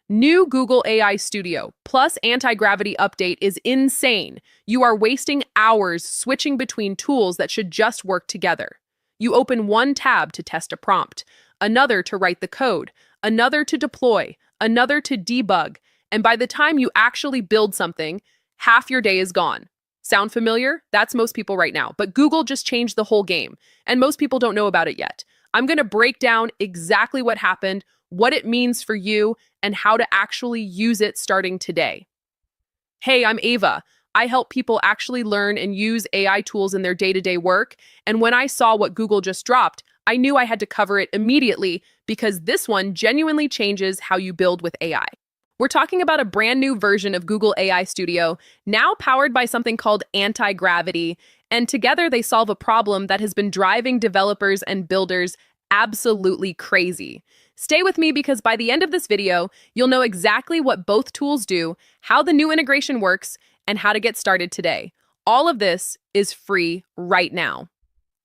New Google AI Studio plus Antigravity update is insane. You are wasting hours switching between tools that should just work together. You open one tab to test a prompt, another to write the code, another to deploy, another to debug, and by the time you actually build something, half your day is gone. Sound familiar? That's most people right now, but Google just changed the whole game, and most people don't know about it yet. I'm going to break down exactly what happened, what it means for you, and how to actually use it starting today. Hey, I'm Ava. I help people actually learn and use AI tools in their day-to-day work, and when I saw what Google just dropped, I knew I had to cover it immediately because this one genuinely changes how you build with AI. We're talking about a brand new version of Google AI Studio, now powered by something called Antigravity, and together they solve a problem that has been driving developers and builders absolutely crazy. Stay with me because by the end of this video, you'll know exactly what both tools do, how the new integration works, and how to get started today. All of this is free right now.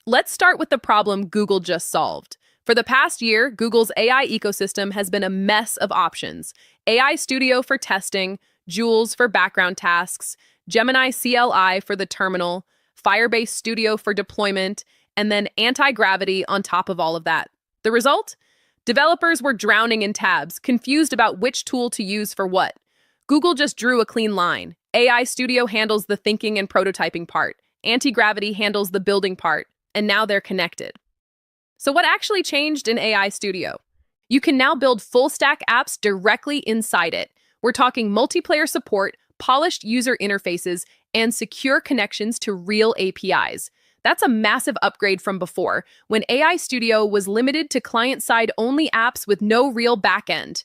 Let's start with the problem Google just solved. For the past year, Google's AI ecosystem has been a mess of options. AI Studio for testing, Jules for background tasks, Gemini CLI for the terminal, Firebase Studio for deployment, and then Antigravity on top of all of that. The result? Developers were drowning in tabs, confused about which tool to use for what. Google just drew a clean line. AI Studio handles the thinking and prototyping part. Antigravity handles the building part, and now they're connected. So what actually changed in AI Studio? You can now build full-stack apps directly inside it. We're talking multiplayer support, polished user interfaces, and secure connections to real APIs. That's a massive upgrade from before, when AI Studio was limited to client-side only apps with no real backend.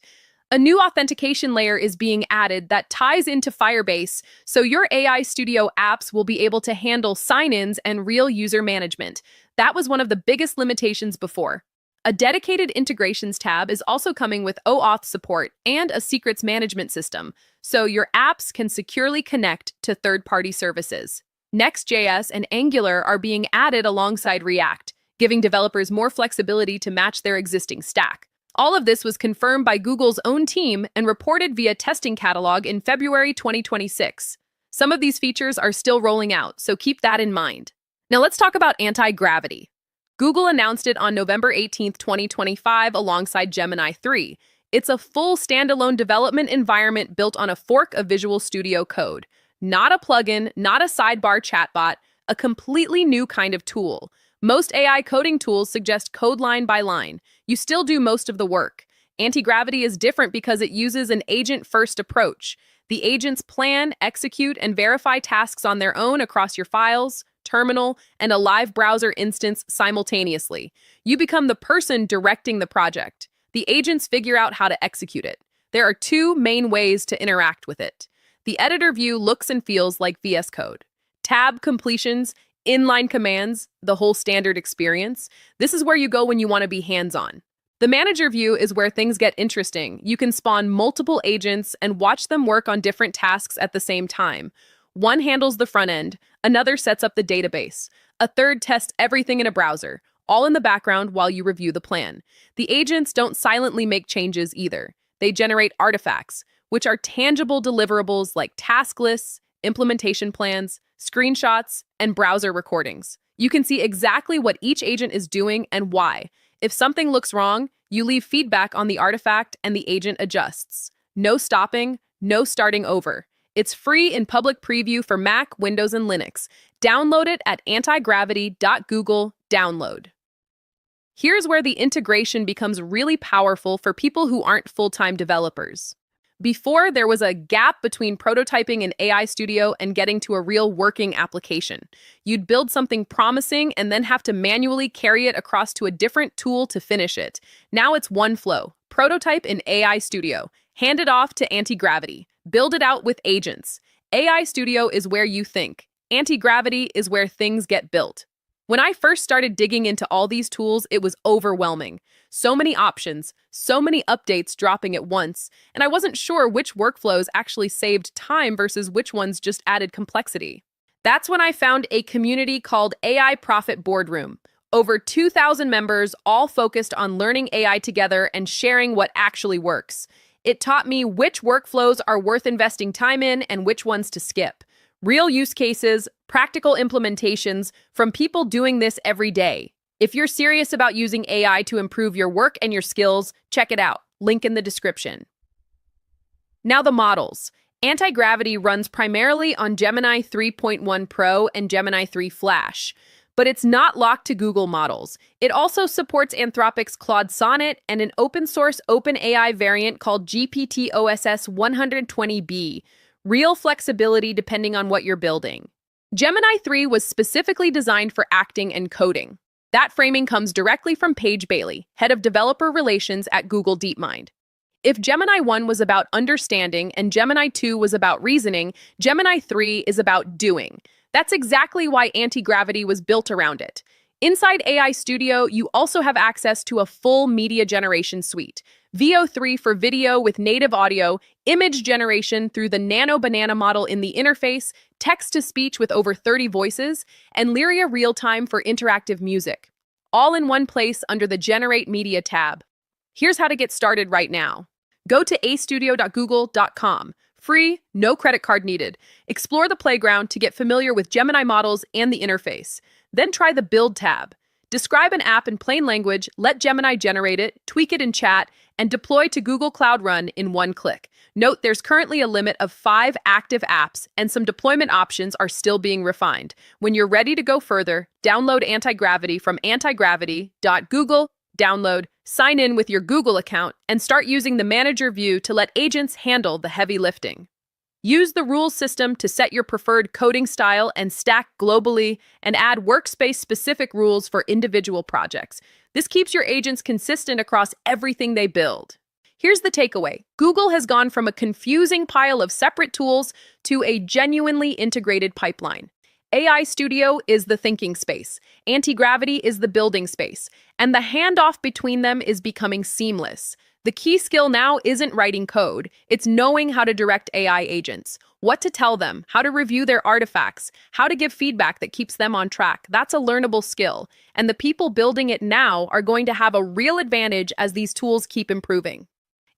A new authentication layer is being added that ties into Firebase, so your AI Studio apps will be able to handle sign-ins and real user management. That was one of the biggest limitations before. A dedicated integrations tab is also coming with OAuth support and a secrets management system, so your apps can securely connect to third-party services. Next.js and Angular are being added alongside React, giving developers more flexibility to match their existing stack. All of this was confirmed by Google's own team and reported via Testing Catalog in February 2026. Some of these features are still rolling out, so keep that in mind. Now let's talk about Antigravity. Google announced it on November 18, 2025, alongside Gemini 3. It's a full standalone development environment built on a fork of Visual Studio Code. Not a plugin, not a sidebar chatbot, a completely new kind of tool. Most AI coding tools suggest code line by line. You still do most of the work. Antigravity is different because it uses an agent-first approach. The agents plan, execute, and verify tasks on their own across your files, terminal, and a live browser instance simultaneously. You become the person directing the project. The agents figure out how to execute it. There are two main ways to interact with it. The editor view looks and feels like VS Code. Tab completions, inline commands, the whole standard experience. This is where you go when you want to be hands-on. The manager view is where things get interesting. You can spawn multiple agents and watch them work on different tasks at the same time. One handles the front end, another sets up the database, a third tests everything in a browser, all in the background while you review the plan. The agents don't silently make changes either. They generate artifacts, which are tangible deliverables like task lists, implementation plans, screenshots, and browser recordings. You can see exactly what each agent is doing and why. If something looks wrong, you leave feedback on the artifact and the agent adjusts. No stopping, no starting over. It's free in public preview for Mac, Windows, and Linux. Download it at antigravity.google download. Here's where the integration becomes really powerful for people who aren't full-time developers. Before, there was a gap between prototyping in AI Studio and getting to a real working application. You'd build something promising and then have to manually carry it across to a different tool to finish it. Now it's one flow. Prototype in AI Studio. Hand it off to Antigravity. Build it out with agents. AI Studio is where you think. Antigravity is where things get built. When I first started digging into all these tools, it was overwhelming. So many options, so many updates dropping at once, and I wasn't sure which workflows actually saved time versus which ones just added complexity. That's when I found a community called AI Profit Boardroom. Over 2,000 members, all focused on learning AI together and sharing what actually works. It taught me which workflows are worth investing time in and which ones to skip. Real use cases, practical implementations from people doing this every day. If you're serious about using AI to improve your work and your skills, check it out. Link in the description. Now the models. Antigravity runs primarily on Gemini 3.1 Pro and Gemini 3 Flash, but it's not locked to Google models. It also supports Anthropic's Claude Sonnet and an open-source OpenAI variant called GPT-OSS 120B. Real flexibility depending on what you're building. Gemini 3 was specifically designed for acting and coding. That framing comes directly from Paige Bailey, head of developer relations at Google DeepMind. If Gemini 1 was about understanding and Gemini 2 was about reasoning, Gemini 3 is about doing. That's exactly why Antigravity was built around it. Inside AI Studio, you also have access to a full media generation suite. VO3 for video with native audio, image generation through the Nano Banana model in the interface, text-to-speech with over 30 voices, and Lyria Real-Time for interactive music. All in one place under the Generate Media tab. Here's how to get started right now. Go to astudio.google.com. Free, no credit card needed. Explore the playground to get familiar with Gemini models and the interface. Then try the Build tab. Describe an app in plain language, let Gemini generate it, tweak it in chat, and deploy to Google Cloud Run in one click. Note there's currently a limit of 5 active apps, and some deployment options are still being refined. When you're ready to go further, download Antigravity from antigravity.google. Download, sign in with your Google account, and start using the manager view to let agents handle the heavy lifting. Use the rules system to set your preferred coding style and stack globally, and add workspace-specific rules for individual projects. This keeps your agents consistent across everything they build. Here's the takeaway. Google has gone from a confusing pile of separate tools to a genuinely integrated pipeline. AI Studio is the thinking space, Antigravity is the building space, and the handoff between them is becoming seamless. The key skill now isn't writing code, it's knowing how to direct AI agents, what to tell them, how to review their artifacts, how to give feedback that keeps them on track. That's a learnable skill, and the people building it now are going to have a real advantage as these tools keep improving.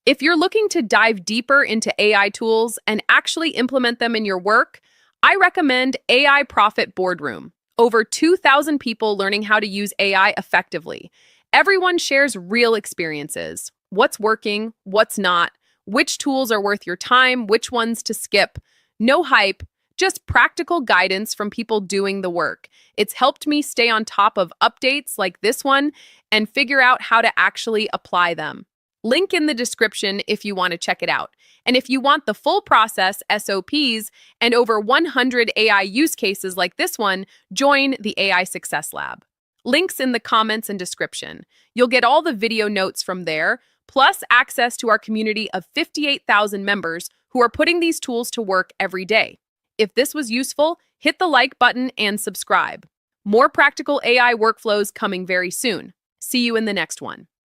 If you're looking to dive deeper into AI tools and actually implement them in your work, I recommend AI Profit Boardroom. Over 2,000 people learning how to use AI effectively. Everyone shares real experiences. What's working, what's not, which tools are worth your time, which ones to skip. No hype, just practical guidance from people doing the work. It's helped me stay on top of updates like this one and figure out how to actually apply them. Link in the description if you want to check it out. And if you want the full process, SOPs, and over 100 AI use cases like this one, join the AI Success Lab. Links in the comments and description. You'll get all the video notes from there, plus access to our community of 58,000 members who are putting these tools to work every day. If this was useful, hit the like button and subscribe. More practical AI workflows coming very soon. See you in the next one.